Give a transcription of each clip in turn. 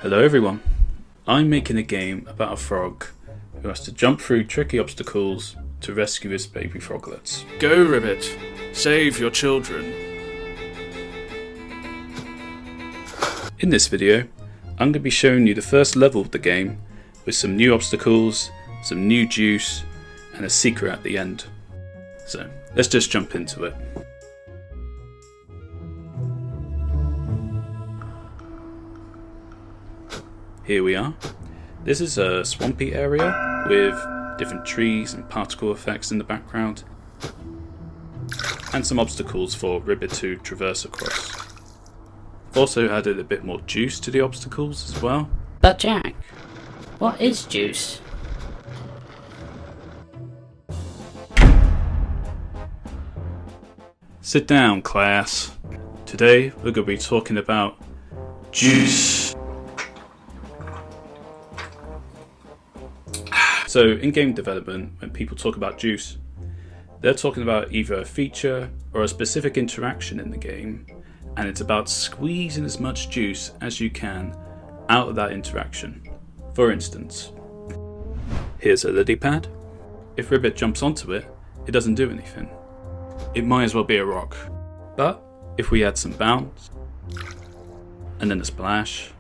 Hello everyone, I'm making a game about a frog who has to jump through tricky obstacles to rescue his baby froglets. Go, Ribbit! Save your children! In this video, I'm going to be showing you the first level of the game with some new obstacles, some new juice, and a secret at the end. So, let's just jump into it. Here we are. This is a swampy area with different trees and particle effects in the background, and some obstacles for Ribbit to traverse across. I've also added a bit more juice to the obstacles as well. But Jack, what is juice? Sit down, class. Today we're going to be talking about juice. So in game development, when people talk about juice, they're talking about either a feature or a specific interaction in the game, and it's about squeezing as much juice as you can out of that interaction. For instance, here's a lily pad. If Ribbit jumps onto it, it doesn't do anything. It might as well be a rock. But if we add some bounce, and then a splash,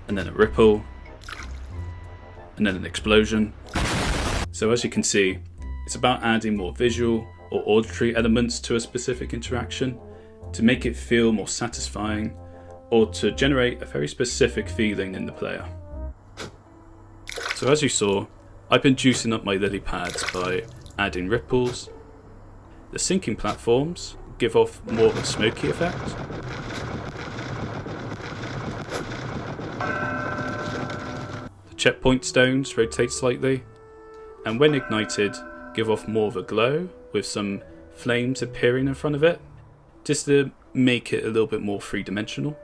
and then a ripple, and then an explosion. So as you can see, it's about adding more visual or auditory elements to a specific interaction to make it feel more satisfying or to generate a very specific feeling in the player. So as you saw, I've been juicing up my lily pads by adding ripples. The sinking platforms give off more of a smoky effect. Checkpoint stones rotate slightly, and when ignited give off more of a glow with some flames appearing in front of it, just to make it a little bit more three-dimensional.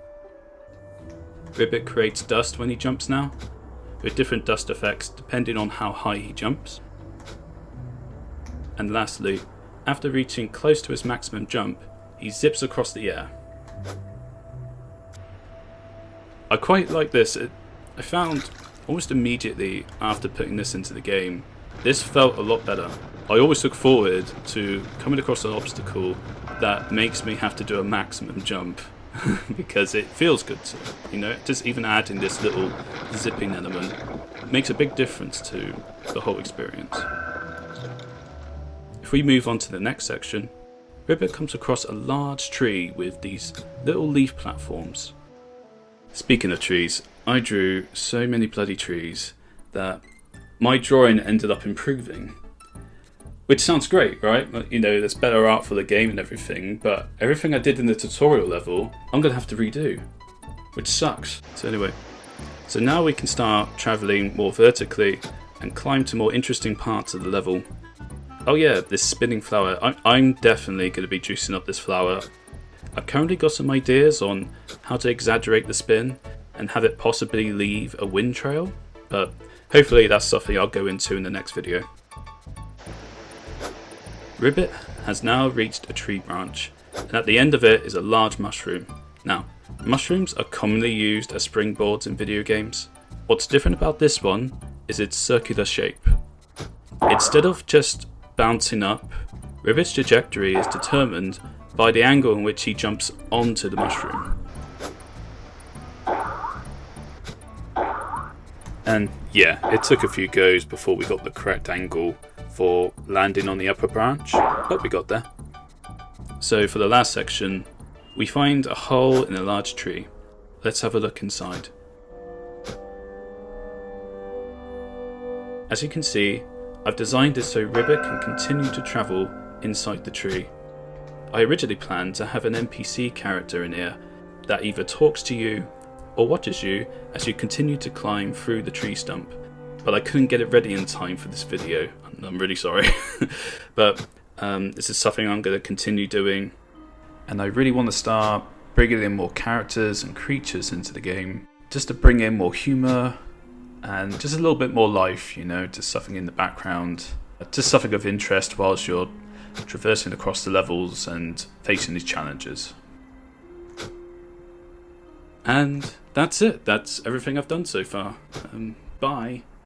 Ribbit creates dust when he jumps now, with different dust effects depending on how high he jumps. And lastly, after reaching close to his maximum jump, he zips across the air. I quite like this. I found almost immediately after putting this into the game, this felt a lot better. I always look forward to coming across an obstacle that makes me have to do a maximum jump because it feels good to, just even adding this little zipping element makes a big difference to the whole experience. If we move on to the next section, Ribbit comes across a large tree with these little leaf platforms. Speaking of trees, I drew so many bloody trees that my drawing ended up improving. Which sounds great, right? There's better art for the game and everything, but everything I did in the tutorial level, I'm going to have to redo. Which sucks. So anyway, so now we can start travelling more vertically and climb to more interesting parts of the level. Oh yeah, this spinning flower. I'm definitely going to be juicing up this flower. I've currently got some ideas on how to exaggerate the spin and have it possibly leave a wind trail, but hopefully that's something I'll go into in the next video. Ribbit has now reached a tree branch, and at the end of it is a large mushroom. Now, mushrooms are commonly used as springboards in video games. What's different about this one is its circular shape. Instead of just bouncing up, Ribbit's trajectory is determined by the angle in which he jumps onto the mushroom. And yeah, it took a few goes before we got the correct angle for landing on the upper branch, but we got there. So for the last section, we find a hole in a large tree. Let's have a look inside. As you can see, I've designed it so Ribbit can continue to travel inside the tree. I originally planned to have an NPC character in here that either talks to you or watches you as you continue to climb through the tree stump, but I couldn't get it ready in time for this video. I'm really sorry. But this is something I'm going to continue doing, and I really want to start bringing in more characters and creatures into the game, just to bring in more humour and just a little bit more life, just something in the background, just something of interest whilst you're traversing across the levels and facing these challenges. And that's it. That's everything I've done so far. Bye.